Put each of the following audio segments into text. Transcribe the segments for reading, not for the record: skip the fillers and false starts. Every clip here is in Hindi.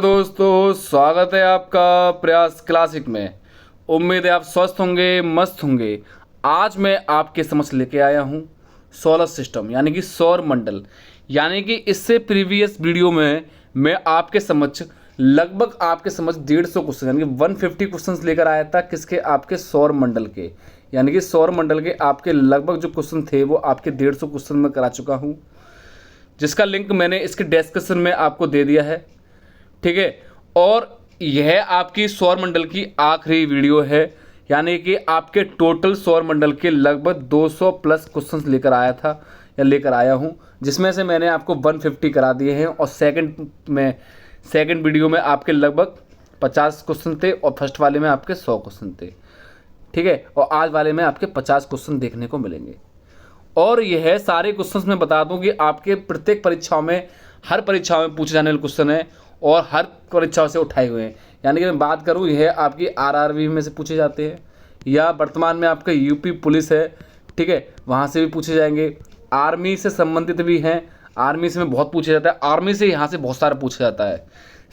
दोस्तों, स्वागत है आपका प्रयास क्लासिक में। उम्मीद है आप स्वस्थ होंगे, मस्त होंगे। आज मैं आपके समक्ष लेके आया हूँ सोलर सिस्टम यानी कि सौर मंडल। यानी कि इससे प्रीवियस वीडियो में मैं आपके समक्ष लगभग 150 क्वेश्चन यानी कि 150 क्वेश्चन लेकर आया था। किसके? आपके सौर मंडल के। यानी कि सौर मंडल के आपके लगभग जो क्वेश्चन थे वो आपके 150 क्वेश्चन में करा चुका हूँ, जिसका लिंक मैंने इसके डिस्क्रिप्शन में आपको दे दिया है। ठीक है, और यह आपकी सौर मंडल की आखिरी वीडियो है। यानी कि आपके टोटल सौर मंडल के लगभग 200 प्लस क्वेश्चंस लेकर आया था या लेकर आया हूं, जिसमें से मैंने आपको 150 करा दिए हैं। और सेकंड वीडियो में आपके लगभग 50 क्वेश्चन थे और फर्स्ट वाले में आपके 100 क्वेश्चन थे। ठीक है, और आज वाले में आपके 50 क्वेश्चन देखने को मिलेंगे। और यह सारे क्वेश्चंस मैं बता दूं कि आपके प्रत्येक परीक्षाओं में, हर परीक्षाओं में पूछे जाने वाले क्वेश्चन है और हर परीक्षाओं से उठाए हुए हैं। यानी कि मैं बात करूं, यह आपकी आरआरबी में से पूछे जाते हैं, या वर्तमान में आपका यूपी पुलिस है, ठीक है, वहां से भी पूछे जाएंगे। आर्मी से संबंधित भी हैं, आर्मी से में बहुत पूछा जाता है, आर्मी से यहाँ से बहुत सारा पूछा जाता है।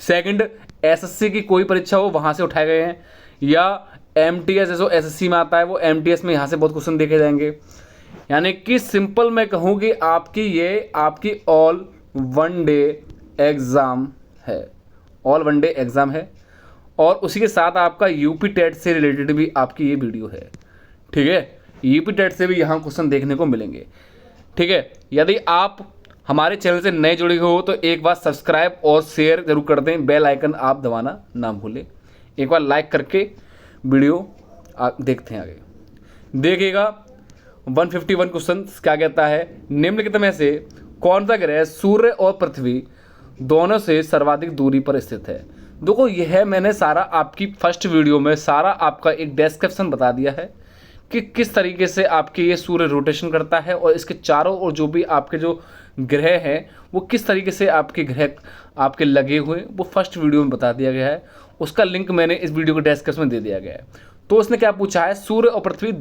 सेकंड, एसएससी की कोई परीक्षा हो वहाँ से उठाए गए हैं, या एमटीएस जैसे एसएससी में आता है वो एमटीएस में यहाँ से बहुत क्वेश्चन देखे जाएंगे। यानी कि सिंपल मैं कहूँ कि आपकी ऑल वन डे एग्ज़ाम है, ऑल वन डे एग्ज़ाम है। और उसी के साथ आपका यूपी टेट से रिलेटेड भी आपकी ये वीडियो है। ठीक है, यूपी टेट से भी यहाँ क्वेश्चन देखने को मिलेंगे। ठीक है, यदि आप हमारे चैनल से नए जुड़े हो तो एक बार सब्सक्राइब और शेयर जरूर कर दें, बेल आइकन आप दबाना ना भूलें। एक बार लाइक करके वीडियो देखते हैं, आगे देखिएगा। 151 क्वेश्चन क्या कहता है, निम्नलिखित में से कौन सा ग्रह सूर्य और पृथ्वी दोनों से सर्वाधिक दूरी पर स्थित है? देखो, यह मैंने सारा आपकी फर्स्ट वीडियो में सारा आपका एक डिस्क्रिप्शन बता दिया है कि किस तरीके से आपके ये सूर्य रोटेशन करता है और इसके चारों और जो भी आपके जो ग्रह हैं वो किस तरीके से आपके ग्रह आपके लगे हुए, वो फर्स्ट वीडियो में बता दिया गया है। उसका लिंक मैंने इस वीडियो के डिस्क्रिप्शन में दे दिया गया है। तो उसने क्या पूछा है, सूर्य और पृथ्वी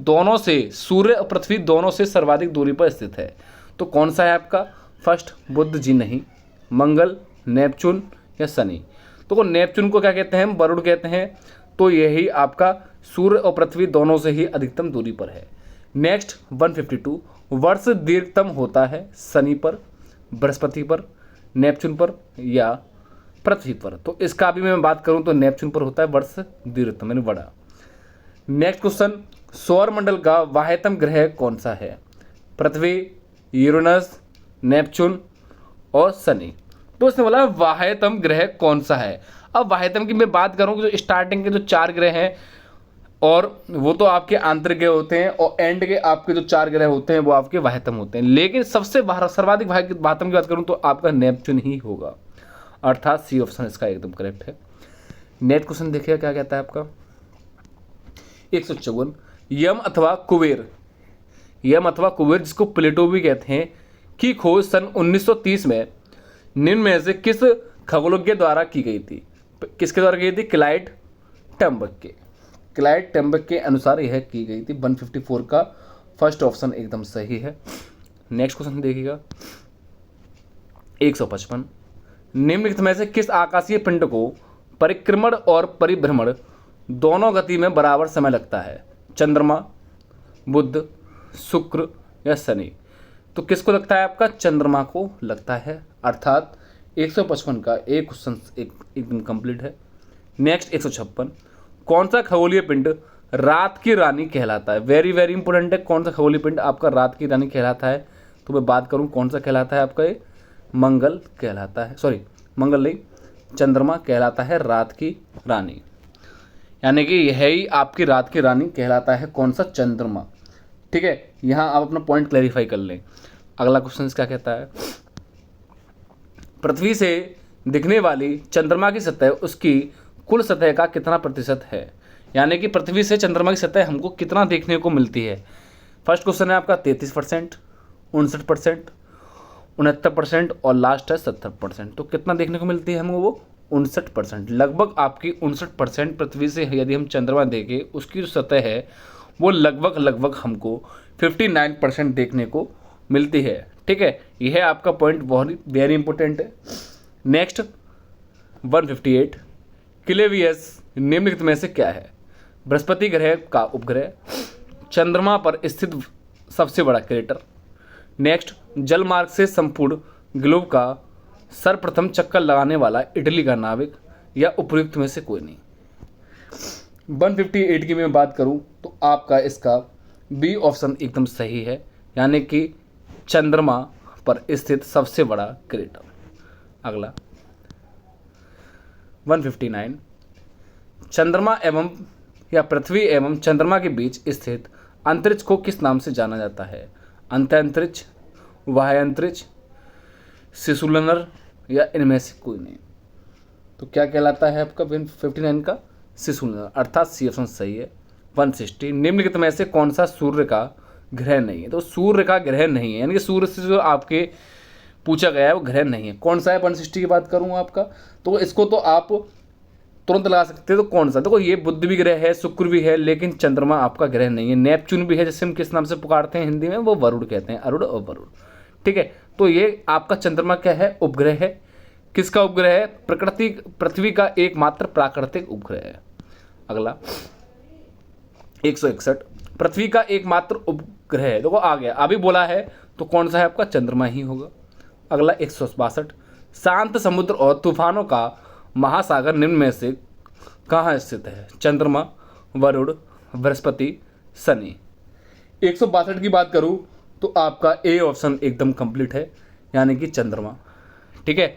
दोनों से सर्वाधिक दूरी पर स्थित है। तो कौन सा है आपका? फर्स्ट, बुध जी नहीं, मंगल, नेपच्यून या शनि। तो नेपच्यून को क्या कहते हैं? वरुण कहते हैं। तो यही आपका सूर्य और पृथ्वी दोनों से ही अधिकतम दूरी पर है। नेक्स्ट 152, वर्ष दीर्घतम होता है शनि पर, बृहस्पति पर, नेपच्यून पर या पृथ्वी पर? तो इसका भी मैं बात करूं तो नेपच्यून पर होता है वर्ष दीर्घतम यानी बड़ा। नेक्स्ट क्वेश्चन, सौर मंडल का वाह्यतम ग्रह कौन सा है? पृथ्वी, यूरेनस, नेपच्यून और शनि। तो इसने बोला वाह्यतम ग्रह कौन सा है। अब वाह्यतम की मैं बात करूं जो स्टार्टिंग के जो 4 ग्रह हैं, और वो तो आपके आंतरिक ग्रह होते हैं, और एंड के आपके जो 4 ग्रह होते हैं वो आपके वाह्यतम होते हैं। लेकिन सबसे सर्वाधिक वाह्यतम की बात करूं तो आपका नेपच्यून ही होगा, अर्थात सी ऑप्शन इसका एकदम करेक्ट है। नेक्स्ट क्वेश्चन देखिएगा क्या कहता है आपका 154, यम अथवा कुबेर जिसको प्लेटो भी कहते हैं, की खोज सन 1930 में निम्न में से किस खगोलज्ञ द्वारा की गई थी? किसके द्वारा की गई थी? क्लाइड टम्बक के अनुसार यह की गई थी। 154 का फर्स्ट ऑप्शन एकदम सही है। नेक्स्ट क्वेश्चन देखिएगा 155, निम्नलिखित में से किस आकाशीय पिंड को परिक्रमण और परिभ्रमण दोनों गति में बराबर समय लगता है? चंद्रमा, बुध, शुक्र या शनि? तो किसको लगता है? आपका चंद्रमा को लगता है, अर्थात 155 का एक क्वेश्चन एकदम कंप्लीट है। नेक्स्ट 156, कौन सा खगोलीय पिंड रात की रानी कहलाता है? वेरी वेरी इंपॉर्टेंट है, कौन सा खगोलीय पिंड आपका रात की रानी कहलाता है? तो मैं बात करूं कौन सा कहलाता है आपका, ये मंगल कहलाता है। सॉरी, मंगल नहीं, चंद्रमा कहलाता है रात की रानी। यानी कि यही आपकी रात की रानी कहलाता है, कौन सा? चंद्रमा। ठीक है, यहाँ आप अपना पॉइंट क्लैरिफाई कर लें। अगला क्वेश्चन क्या कहता है, पृथ्वी से दिखने वाली चंद्रमा की सतह उसकी कुल सतह का कितना प्रतिशत है? यानी कि पृथ्वी से चंद्रमा की सतह हमको कितना देखने को मिलती है? फर्स्ट क्वेश्चन है आपका 33%, 59%, 69% और लास्ट है 70%। तो कितना देखने को मिलती है हमको? वो 59%। लगभग आपकी 59% पृथ्वी से यदि हम चंद्रमा देखें उसकी जो सतह है वो लगभग हमको 59% देखने को मिलती है। ठीक है, यह आपका पॉइंट बहुत वेरी इंपॉर्टेंट है। नेक्स्ट 158 क्लेवियस निम्नलिखित में से क्या है? बृहस्पति ग्रह का उपग्रह, चंद्रमा पर स्थित सबसे बड़ा क्रेटर, नेक्स्ट जलमार्ग से संपूर्ण ग्लोब का सर्वप्रथम चक्कर लगाने वाला इटली का नाविक, या उपयुक्त में से कोई नहीं। 158 की मैं बात करूं तो आपका इसका बी ऑप्शन एकदम सही है, यानी कि चंद्रमा पर स्थित सबसे बड़ा क्रेटर। अगला 159 चंद्रमा एवं या पृथ्वी एवं चंद्रमा के बीच स्थित अंतरिक्ष को किस नाम से जाना जाता है? अंतरिक्ष, बाह्य अंतरिक्ष, शिशुलनर, या इनमें से कोई नहीं। तो क्या कहलाता है आपका 159 का? शिशुलनर, अर्थात सी ऑप्शन सही है। 160 निम्नलिखित में से कौन सा सूर्य का ग्रह नहीं है? तो सूर्य का ग्रह नहीं है, यानी कि सूर्य से जो आपके पूछा गया है वो ग्रह नहीं है। कौन सा है? 160 की बात करूँ आपका, तो इसको तो आप तुरंत लगा सकते हैं। तो कौन सा? देखो ये बुध भी ग्रह है, शुक्र भी है, लेकिन चंद्रमा आपका ग्रह नहीं है। नेपच्यून भी है, जिसे हम किस नाम से पुकारते हैं हिंदी में? वो वरुण कहते हैं, अरुण और वरुण। ठीक है, तो ये आपका चंद्रमा क्या है? उपग्रह है। किसका उपग्रह है? पृथ्वी का एकमात्र प्राकृतिक उपग्रह है। अगला 161 पृथ्वी का एकमात्र उपग्रह है। देखो आ गया, अभी बोला है तो कौन सा है आपका? चंद्रमा ही होगा। अगला 162 शांत समुद्र और तूफानों का महासागर निम्न में से कहाँ स्थित है? चंद्रमा, वरुण, बृहस्पति, शनि। 162 की बात करूँ तो आपका ए ऑप्शन एकदम कंप्लीट है, यानी कि चंद्रमा। ठीक है,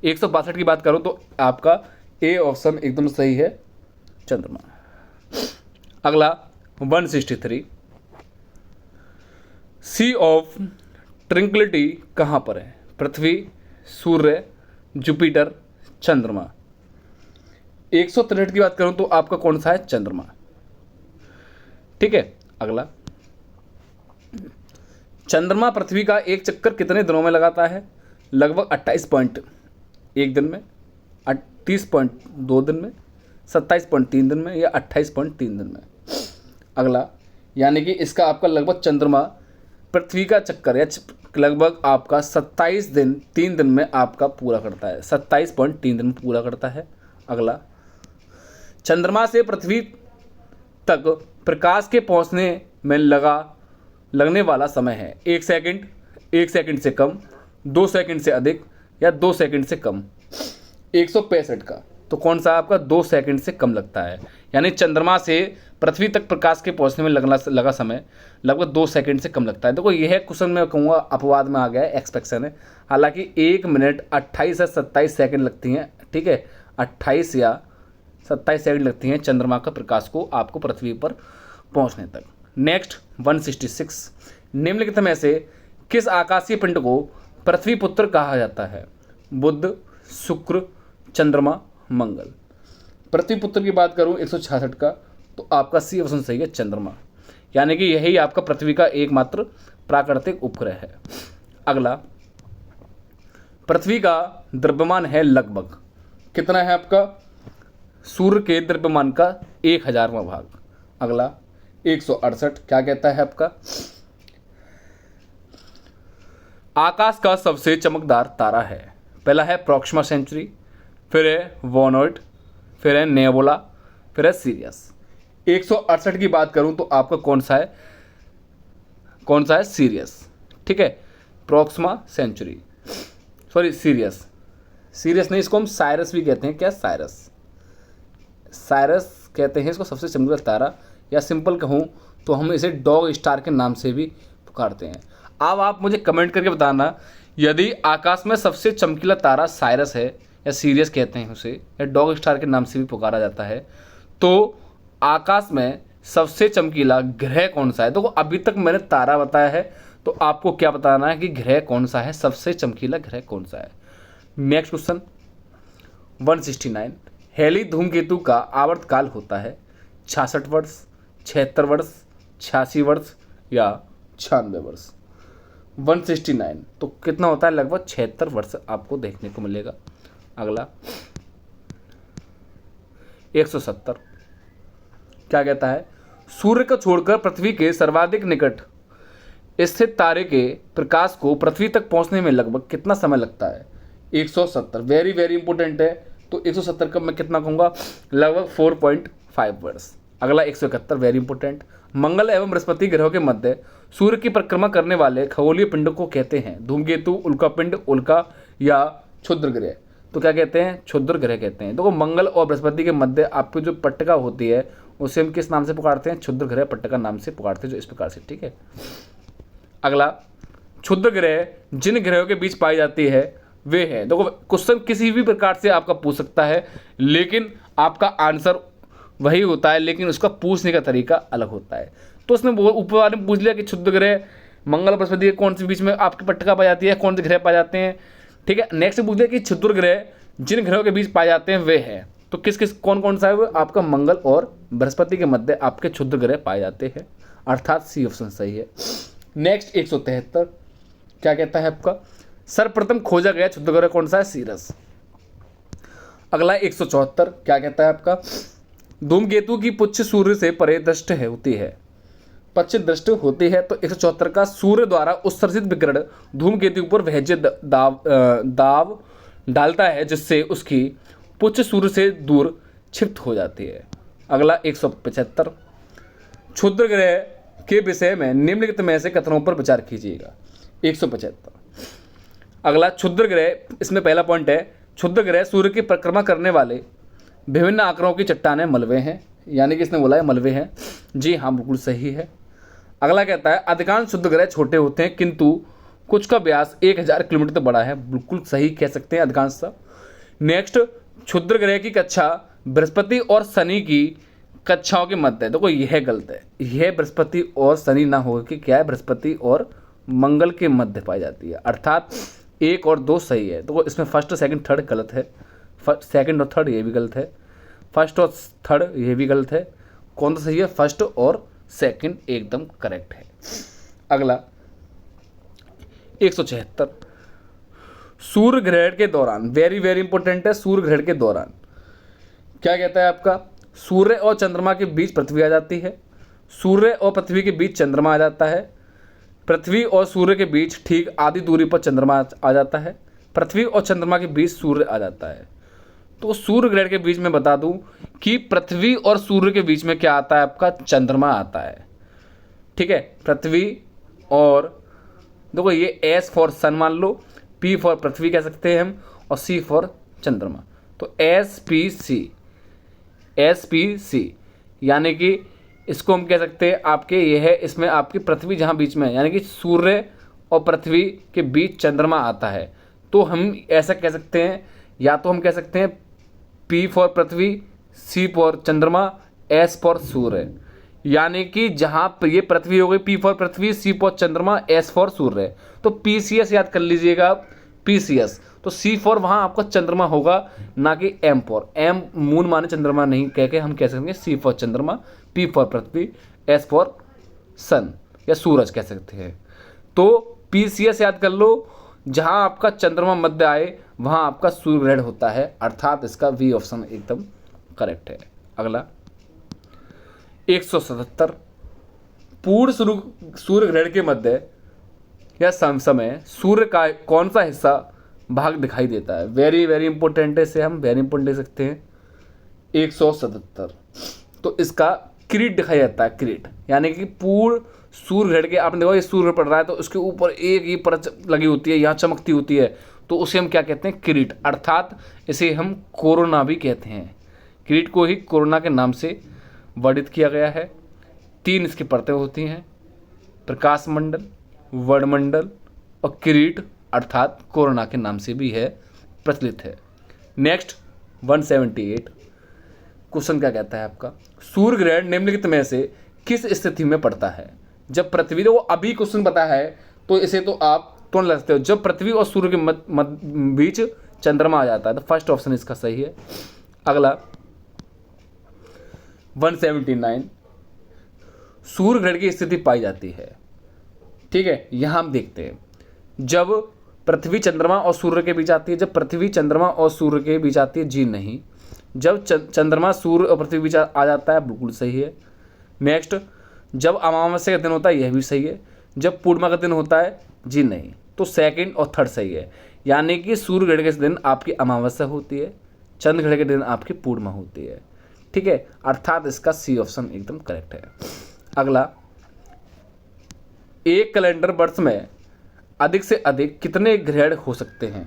162 की बात करूँ तो आपका ए ऑप्शन एकदम सही है, चंद्रमा। अगला 163 सी ऑफ ट्रैंक्विलिटी कहाँ पर है? पृथ्वी, सूर्य, जुपिटर, चंद्रमा। 163 की बात करूं तो आपका कौन सा है? चंद्रमा। ठीक है, अगला चंद्रमा पृथ्वी का एक चक्कर कितने दिनों में लगाता है? लगभग 28.1 दिन में, 38.2 दिन में, 27.3 दिन में, या 28.3 दिन में। अगला यानी कि इसका आपका लगभग चंद्रमा पृथ्वी का चक्कर या लगभग आपका 27 दिन 3 दिन में आपका पूरा करता है, 27.3 दिन में पूरा करता है। अगला चंद्रमा से पृथ्वी तक प्रकाश के पहुंचने में लगने वाला समय है 1 सेकंड, 1 सेकंड से कम, 2 सेकंड से अधिक, या 2 सेकंड से कम। 165 का तो कौन सा आपका? 2 सेकंड से कम लगता है, यानी चंद्रमा से पृथ्वी तक प्रकाश के पहुंचने में लगा समय लगभग 2 सेकंड से कम लगता है। देखो यह क्वेश्चन मैं कहूँगा अपवाद में आ गया है, एक्सपेक्शन है। हालांकि 1 मिनट 28 से 27 सेकंड लगती हैं। ठीक है, 28 या 27 सेकंड लगती हैं चंद्रमा का प्रकाश को आपको पृथ्वी पर पहुंचने तक। नेक्स्ट 166 निम्नलिखित में से किस आकाशीय पिंड को पृथ्वी पुत्र कहा जाता है? बुध, शुक्र, चंद्रमा, मंगल। पृथ्वी पुत्र की बात करूं 166 का तो आपका सी ऑप्शन सही है, चंद्रमा, यानी कि यही आपका पृथ्वी का एकमात्र प्राकृतिक उपग्रह है। अगला पृथ्वी का द्रव्यमान है लगभग कितना है आपका? सूर्य के द्रव्यमान का 1000वां भाग। अगला 168 क्या कहता है आपका? आकाश का सबसे चमकदार तारा है। पहला है प्रॉक्सिमा सेंचुरी, फिर है वॉनॉइट, फिर है नेबुला, फिर है सीरियस। 168 की बात करूं तो आपका कौन सा है? कौन सा है? सीरियस। ठीक है, Proxima Centauri, sorry serious, serious नहीं, इसको हम साइरस भी कहते हैं। क्या? साइरस, साइरस कहते हैं इसको सबसे चमकदार तारा, या सिंपल कहूँ तो हम इसे डॉग स्टार के नाम से भी पुकारते हैं। अब आप मुझे कमेंट करके बताना, यदि आकाश में सबसे चमकीला तारा साइरस है या सीरियस कहते हैं उसे, या डॉग स्टार के नाम से भी पुकारा जाता है, तो आकाश में सबसे चमकीला ग्रह कौन सा है? देखो अभी तक मैंने तारा बताया है, तो आपको क्या बताना है कि ग्रह कौन सा है, सबसे चमकीला ग्रह कौन सा है। नेक्स्ट क्वेश्चन 169 हेली धूमकेतु का आवर्तकाल होता है 66 वर्ष, 76 वर्ष, 86 वर्ष, या 96 वर्ष। 169 तो कितना होता है? लगभग 76 वर्ष आपको देखने को मिलेगा। अगला 170 क्या कहता है? सूर्य को छोड़कर पृथ्वी के सर्वाधिक निकट स्थित तारे के प्रकाश को पृथ्वी तक पहुंचने में लगभग कितना समय लगता है? 170 वेरी वेरी इंपॉर्टेंट है, तो 170 का मैं कितना कहूँगा, लगभग 4.5 वर्ष। अगला 171 वेरी इंपॉर्टेंट, मंगल एवं बृहस्पति ग्रहों के मध्य सूर्य की परिक्रमा करने वाले खगोलीय पिंड को कहते हैं धूमकेतु, उल्कापिंड, उल्का या क्षुद्र ग्रह। तो क्या कहते हैं, क्षुद्र ग्रह कहते हैं। देखो मंगल और बृहस्पति के मध्य आपकी जो पट्टिका होती है उसे हम किस नाम से पुकारते हैं, क्षुद्र ग्रह पट्टिका नाम से पुकारते हैं, जो इस प्रकार से, ठीक है। अगला, क्षुद्र ग्रह जिन ग्रहों के बीच पाई जाती है वे है, देखो क्वेश्चन किसी भी प्रकार से आपका पूछ सकता है, लेकिन आपका आंसर वही होता है, लेकिन उसका पूछने का तरीका अलग होता है। तो उसने ऊपर वाले में पूछ लिया कि क्षुद्र ग्रह मंगल बृहस्पति के कौन से बीच में आपकी पट्टिका पाई जाती है, कौन से ग्रह पाए जाते हैं, ठीक है। नेक्स्ट पूछ लिया कि क्षुद्र ग्रह जिन ग्रहों के बीच पाए जाते हैं वे हैं, तो किस किस कौन कौन सा है वो, आपका मंगल और बृहस्पति के मध्य आपके क्षुद्र ग्रह पाए जाते हैं, अर्थात सी ऑप्शन सही है। नेक्स्ट 173 क्या कहता है आपका, सर्वप्रथम खोजा गया क्षुद्र ग्रह कौन सा है, सीरस। अगला 174 क्या कहता है आपका, धूमकेतु की पुच्छ सूर्य से परे दृष्ट होती है, पश्चिम दृष्टि होती है। तो 174 का, सूर्य द्वारा उत्सर्जित विकिरण धूमकेतु पर वहज दाव डालता है जिससे उसकी पुच्छ सूर्य से दूर क्षिप्त हो जाती है। अगला 175, क्षुद्र ग्रह के विषय में निम्नलिखित में से कथनों पर विचार कीजिएगा। 175 अगला, क्षुद्र ग्रह, इसमें पहला पॉइंट है, क्षुद्र ग्रह सूर्य की परिक्रमा करने वाले विभिन्न आकारों की चट्टानें मलबे हैं, यानी कि इसने बोला है मलबे हैं। जी हाँ, बिल्कुल सही है। अगला कहता है, अधिकांश क्षुद्र ग्रह छोटे होते हैं किंतु कुछ का व्यास 1000 किलोमीटर तक बड़ा है, बिल्कुल सही कह सकते हैं अधिकांश सा। नेक्स्ट, क्षुद्र ग्रह की कक्षा बृहस्पति और शनि की कक्षाओं के मध्य है, देखो यह गलत है, यह बृहस्पति और शनि ना हो कि क्या है, बृहस्पति और मंगल के मध्य पाई जाती है, अर्थात 1 और 2 सही है। तो इसमें फर्स्ट, सेकंड, थर्ड गलत है, सेकंड और थर्ड ये भी गलत है, फर्स्ट और थर्ड ये भी गलत है, कौन सा सही है, फर्स्ट और सेकंड एकदम करेक्ट है। अगला 176, सूर्य ग्रहण के दौरान, वेरी वेरी इंपॉर्टेंट है, सूर्य ग्रहण के दौरान क्या कहता है आपका, सूर्य और चंद्रमा के बीच पृथ्वी आ जाती है, सूर्य और पृथ्वी के बीच चंद्रमा आ जाता है, पृथ्वी और सूर्य के बीच ठीक आधी दूरी पर चंद्रमा आ जाता है, पृथ्वी और चंद्रमा के बीच सूर्य आ जाता है। तो सूर्य ग्रहण के बीच में बता दूं कि पृथ्वी और सूर्य के बीच में क्या आता है आपका, चंद्रमा आता है, ठीक है। पृथ्वी और देखो ये एस फॉर सन मान लो, पी फॉर पृथ्वी कह सकते हैं हम, और सी फॉर चंद्रमा। तो एस पी सी यानी कि इसको हम कह सकते हैं आपके ये है, इसमें आपकी पृथ्वी जहाँ बीच में है, यानी कि सूर्य और पृथ्वी के बीच चंद्रमा आता है। तो हम ऐसा कह सकते हैं, या तो हम कह सकते हैं पी फॉर पृथ्वी, सी फॉर चंद्रमा, एस फॉर सूर्य, यानी कि जहाँ पर ये पृथ्वी हो गई पी फॉर पृथ्वी, सी फॉर चंद्रमा, एस फॉर सूर्य। तो पीसीएस याद कर लीजिएगा, पीसीएस। तो सी फॉर वहाँ आपका चंद्रमा होगा, ना कि एम फॉर, एम मून माने चंद्रमा नहीं कह के हम कह सकेंगे सी फॉर चंद्रमा, पी फॉर पृथ्वी, एस फॉर सन या सूरज कह सकते हैं। तो पीसीएस याद कर लो, जहाँ आपका चंद्रमा मध्य आए वहाँ आपका सूर्य ग्रहण होता है, अर्थात इसका वी ऑप्शन एकदम करेक्ट है। अगला 177, पूर्ण सूर्य ग्रहण के मध्य या समय सूर्य का कौन सा हिस्सा भाग दिखाई देता है, वेरी वेरी इंपॉर्टेंट है, इसे हम वेरी इंपॉर्टेंट ले सकते हैं। 177, तो इसका किरीट दिखाई देता है, किरीट, यानी कि पूर्ण सूर्य ग्रहण के, आपने देखो ये सूर्य पड़ रहा है तो उसके ऊपर एक ही परत लगी होती है, यहाँ चमकती होती है, तो उसे हम क्या कहते हैं, किरीट, अर्थात इसे हम कोरोना भी कहते हैं। किरीट को ही कोरोना के नाम से वर्णित किया गया है। 3 इसकी परतें होती हैं, प्रकाश मंडल, वर्णमंडल और किरीट, अर्थात कोरोना के नाम से भी है, प्रचलित है। नेक्स्ट 178 क्वेश्चन क्या कहता है आपका, सूर्य ग्रहण निम्नलिखित में से किस स्थिति में पड़ता है, जब पृथ्वी, तो अभी क्वेश्चन पता है तो इसे तो आप तुरंत लग सकते हो, जब पृथ्वी और सूर्य के बीच चंद्रमा आ जाता है, तो फर्स्ट ऑप्शन इसका सही है। अगला 179, सूर्य ग्रहण की स्थिति पाई जाती है, ठीक है। यहां हम देखते हैं, जब पृथ्वी चंद्रमा और सूर्य के बीच आती है, जब पृथ्वी चंद्रमा और सूर्य के बीच आती है, जी नहीं। जब चंद्रमा सूर्य और पृथ्वी के बीच आ जाता है, बिल्कुल सही है। नेक्स्ट, जब अमावस्या का दिन होता है, यह भी सही है। जब पूर्णिमा का दिन होता है, जी नहीं। तो सेकंड और थर्ड सही है, यानी कि सूर्य ग्रहण के दिन आपकी अमावस्या होती है, चंद्र ग्रहण के दिन आपकी पूर्णिमा होती है। ठीक है, अर्थात इसका सी ऑप्शन एकदम करेक्ट है। अगला, एक कैलेंडर वर्ष में अधिक से अधिक कितने ग्रहण हो सकते हैं?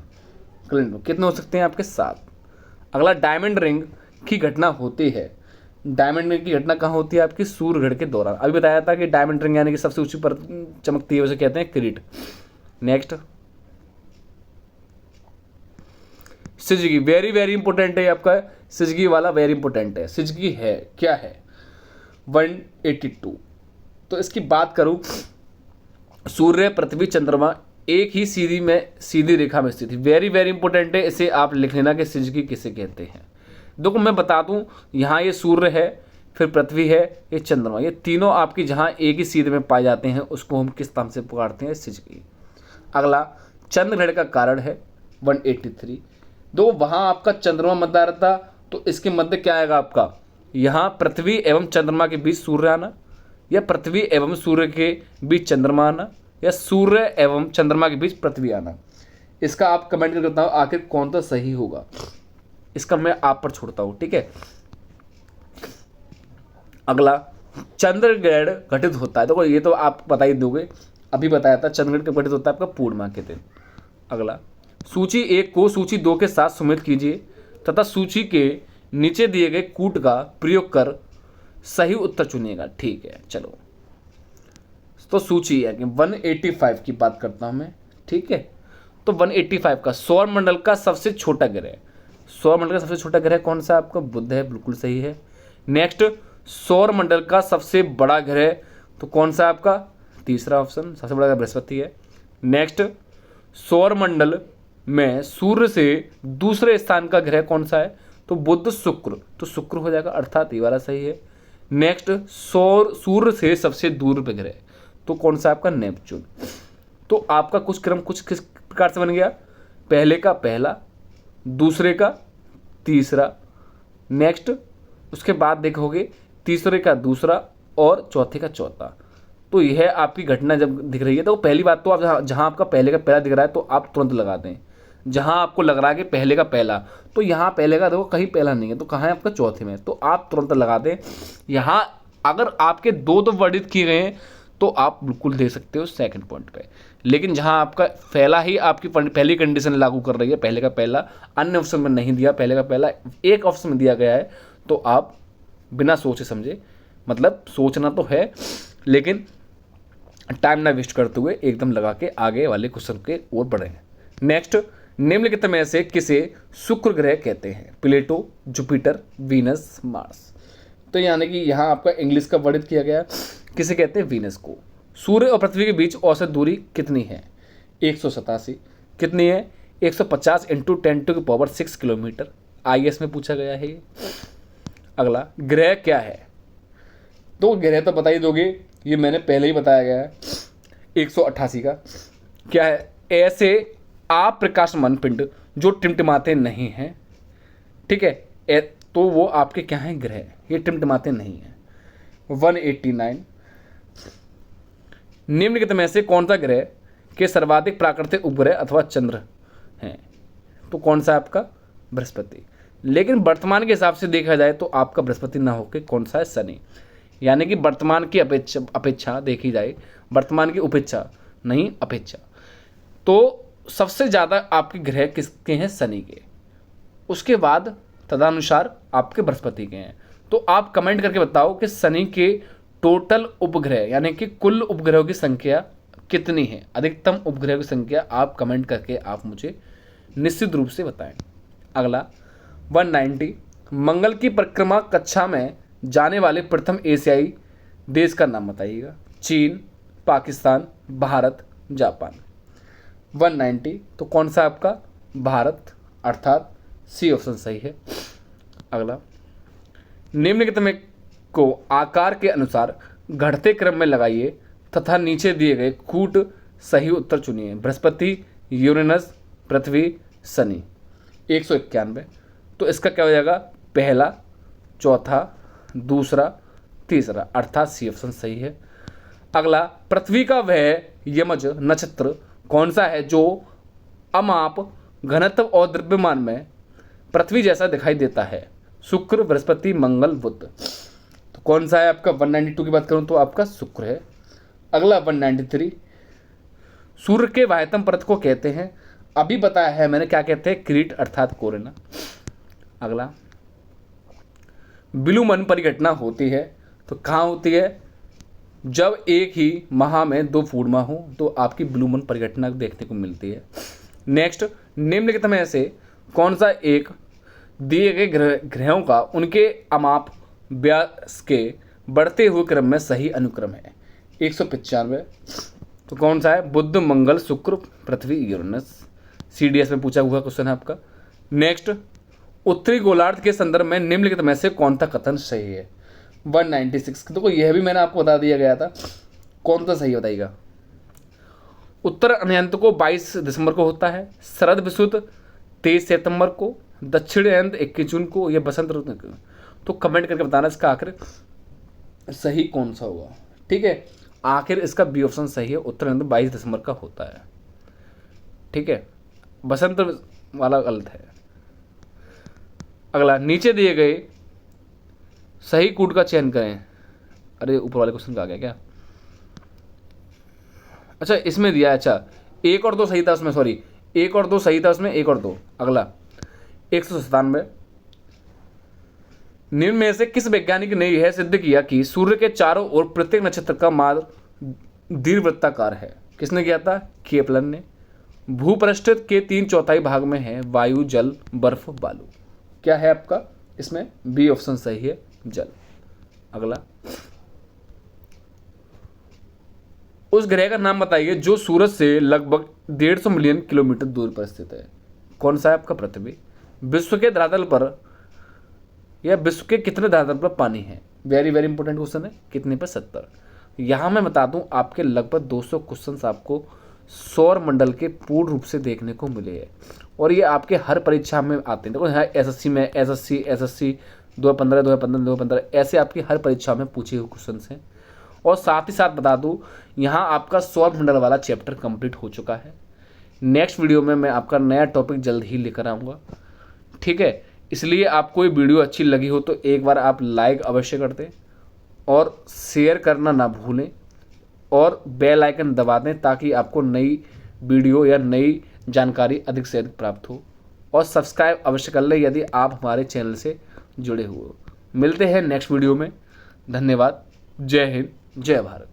कैलेंडर कितने हो सकते हैं आपके? 7। अगला, डायमंड रिंग की घटना होती है। डायमंड रिंग की घटना कहाँ होती है? आपकी सूर्य ग्रहण के दौरान। अभी बताया था कि डायमंड रिंग यानी कि सबसे ऊंची पर चमकती है, उसे कहते हैं किरीट। नेक्स्ट, सिजगी, वेरी वेरी इंपॉर्टेंट है आपका, सिजगी वाला वेरी इंपॉर्टेंट है। सिजगी है क्या है? 182। तो इसकी बात करूं, सूर्य, पृथ्वी, चंद्रमा एक ही सीधी रेखा में स्थित है। वेरी वेरी इंपॉर्टेंट है, इसे आप लिख लेना कि सिजगी किसे कहते हैं। देखो मैं बता दूं, यहाँ ये सूर्य है, फिर पृथ्वी है, ये चंद्रमा, ये तीनों आपकी जहाँ एक ही सीधे में पाए जाते हैं उसको हम किस नाम से पुकारते हैं? सिजगी। अगला, चंद्र ग्रहण का कारण है 183। दो वहाँ आपका चंद्रमा मध्य रहता, तो इसके मध्य क्या आएगा आपका? यहाँ पृथ्वी एवं चंद्रमा के बीच सूर्य आना, या पृथ्वी एवं सूर्य के बीच चंद्रमा आना, या सूर्य एवं चंद्रमा के बीच पृथ्वी आना। इसका आप कमेंट करके बताओ आखिर कौन सा सही होगा। इसका मैं आप पर छोड़ता हूं। ठीक है, अगला, चंद्र ग्रहण घटित होता है, देखो ये तो आप बता ही दोगे, अभी बताया था। चंद्र ग्रहण कब घटित होता है? आपका पूर्णिमा के दिन। अगला, सूची 1 को सूची 2 के साथ सुमेलित कीजिए तथा सूची के नीचे दिए गए कूट का प्रयोग कर सही उत्तर चुनिएगा। ठीक है, चलो तो सूची है कि 185 की बात करता हूं मैं। ठीक है, तो 185 का सौर मंडल का सबसे छोटा ग्रह, सौर मंडल का सबसे छोटा ग्रह कौन सा? आपका बुध है, बिल्कुल सही है। नेक्स्ट, सौर मंडल का सबसे बड़ा ग्रह तो कौन सा? आपका तीसरा ऑप्शन, सबसे बड़ा ग्रह बृहस्पति है। नेक्स्ट, सौर मंडल में सूर्य से दूसरे स्थान का ग्रह कौन सा है? तो बुध, शुक्र, तो शुक्र हो जाएगा, अर्थात ये वाला सही है। नेक्स्ट, सूर्य से सबसे दूर पे ग्रह तो कौन सा? आपका नेपच्यून। तो आपका कुछ क्रम कुछ किस प्रकार से बन गया? पहले का पहला, दूसरे का तीसरा, नेक्स्ट उसके बाद देखोगे तीसरे का दूसरा और चौथे का चौथा। तो यह आपकी घटना जब दिख रही है, तो पहली बात तो आप जहाँ आपका पहले का पहला दिख रहा है तो आप तुरंत लगा दें। जहाँ आपको लग रहा है कि पहले का पहला, तो यहाँ पहले का देखो कहीं पहला नहीं है, तो कहाँ है आपका? चौथे में, तो आप तुरंत लगा दें। यहाँ अगर आपके दो वर्णित किए गए हैं तो आप बिल्कुल दे सकते हो सेकंड पॉइंट पे। लेकिन जहाँ आपका पहला ही आपकी पहली कंडीशन लागू कर रही है, पहले का पहला, अन्य ऑप्शन में नहीं दिया, पहले का पहला एक ऑप्शन में दिया गया है, तो आप बिना सोचे समझे, मतलब सोचना तो है लेकिन टाइम ना वेस्ट करते हुए एकदम लगा के आगे वाले क्वेश्चन के ओर बढ़े। नेक्स्ट, निम्नलिखित में से किसे शुक्र ग्रह कहते हैं? प्लेटो, जुपिटर, वीनस, मार्स। तो यानी कि यहाँ आपका इंग्लिश का वर्णित किया गया, किसे कहते हैं? वीनस को। सूर्य और पृथ्वी के बीच औसत दूरी कितनी है? 187। कितनी है? 150 × 10⁻⁶ किलोमीटर। IAS में पूछा गया है ये। अगला, ग्रह क्या है? तो ग्रह तो बता ही दोगे, ये मैंने पहले ही बताया गया है। 188 का क्या है? ऐसे अप्रकाशमान पिंड जो टिमटिमाते नहीं हैं। ठीक है, तो वो आपके क्या हैं? ग्रह, ये टिमटिमाते नहीं हैं। 189, निम्नलिखित में से कौन सा ग्रह के सर्वाधिक प्राकृतिक उपग्रह अथवा चंद्र हैं? तो कौन सा आपका? बृहस्पति। लेकिन वर्तमान के हिसाब से देखा जाए तो आपका बृहस्पति ना होकर कौन सा है? शनि। यानी कि वर्तमान की अपेक्षा देखी जाए, वर्तमान की उपेक्षा नहीं अपेक्षा, तो सबसे ज़्यादा आपके ग्रह किसके हैं? शनि के। उसके बाद तदनुसार आपके बृहस्पति के हैं। तो आप कमेंट करके बताओ कि शनि के टोटल उपग्रह यानी कि कुल उपग्रहों की संख्या कितनी है? अधिकतम उपग्रहों की संख्या आप कमेंट करके आप मुझे निश्चित रूप से बताएं। अगला, 190, मंगल की परिक्रमा कक्षा में जाने वाले प्रथम एशियाई देश का नाम बताइएगा। चीन, पाकिस्तान, भारत, जापान। 190, तो कौन सा आपका? भारत, अर्थात सी ऑप्शन सही है। अगला, निम्नलिखित में को आकार के अनुसार घटते क्रम में लगाइए तथा नीचे दिए गए कूट सही उत्तर चुनिए। बृहस्पति, यूरेनस, पृथ्वी, शनि। 191, तो इसका क्या हो जाएगा? पहला, चौथा, दूसरा, तीसरा, अर्थात सी ऑप्शन सही है। अगला, पृथ्वी का वह यमज नक्षत्र कौन सा है जो अमाप घनत्व और द्रव्यमान में पृथ्वी जैसा दिखाई देता है? शुक्र, बृहस्पति, मंगल, बुध। तो कौन सा है आपका? 192 की बात करूं तो आपका शुक्र है। अगला 193, सूर्य के बाह्यतम परत को कहते हैं? अभी बताया है मैंने, क्या कहते हैं? क्रीट अर्थात कोरोना। अगला, विलुमन परिघटना होती है तो कहाँ होती है? जब एक ही माह में 2 पूर्णिमा हो तो आपकी विलुमन परिघटना देखने को मिलती है। नेक्स्ट, निम्नलिखित में से कौन सा एक दिए गए ग्रहों का उनके अमाप व्यास के बढ़ते हुए क्रम में सही अनुक्रम है? 195। तो कौन सा है? बुध, मंगल, शुक्र, पृथ्वी, यूरेनस। CDS में पूछा हुआ क्वेश्चन है आपका। नेक्स्ट, उत्तरी गोलार्ध के संदर्भ में निम्नलिखित में से कौन सा कथन सही है? 196। देखो यह भी मैंने आपको बता दिया गया था, कौन सा सही बताइएगा। उत्तर अनंत को 22 दिसंबर को होता है, शरद विशुद्ध 23 सितंबर को, दक्षिण अनंत 21 जून को, यह बसंत ऋतु। तो कमेंट करके बताना इसका आखिर सही कौन सा होगा। ठीक है, आखिर इसका बी ऑप्शन सही है, उत्तर अनंत 22 दिसंबर का होता है। ठीक है, बसंत वाला गलत है। अगला, नीचे दिए गए सही कूट का चयन करें। अरे ऊपर वाले क्वेश्चन का आ गया क्या? अच्छा इसमें दिया है, अच्छा 1 और 2 सही था उसमें, सॉरी 1 और 2 सही था उसमें, 1 और 2। अगला 197, निम्न में से किस वैज्ञानिक ने यह सिद्ध किया कि सूर्य के चारों ओर प्रत्येक नक्षत्र का मार्ग दीर्घवृत्ताकार है? किसने किया था? केपलर ने। भूपृष्ठ के 3/4 भाग में है वायु, जल, बर्फ, बालू। क्या है आपका इसमें? बी ऑप्शन सही है, जल। अगला, उस ग्रह का नाम बताइए जो सूरज से लगभग 150 मिलियन किलोमीटर दूर पर स्थित है? कौन सा है आपका? पृथ्वी। विश्व के धरातल पर या विश्व के कितने धरातल पर पानी है? वेरी वेरी इंपॉर्टेंट क्वेश्चन है। कितने पर? 70। यहाँ मैं बता दूं आपके लगभग 200 क्वेश्चन आपको सौर मंडल के पूर्ण रूप से देखने को मिले हैं और ये आपके हर परीक्षा में आते हैं। देखो यहाँ SSC में SSC 2015 ऐसे आपकी हर परीक्षा में पूछे हुए क्वेश्चन हैं। और साथ ही साथ बता दूं यहाँ आपका सौर मंडल वाला चैप्टर कंप्लीट हो चुका है। नेक्स्ट वीडियो में मैं आपका नया टॉपिक जल्द ही लेकर आऊँगा। ठीक है, इसलिए आपको ये वीडियो अच्छी लगी हो तो एक बार आप लाइक अवश्य कर दें और शेयर करना ना भूलें और बेल आइकन दबा दें ताकि आपको नई वीडियो या नई जानकारी अधिक से अधिक प्राप्त हो। और सब्सक्राइब अवश्य कर लें यदि आप हमारे चैनल से जुड़े हुए हो। मिलते हैं नेक्स्ट वीडियो में। धन्यवाद। जय हिंद, जय भारत।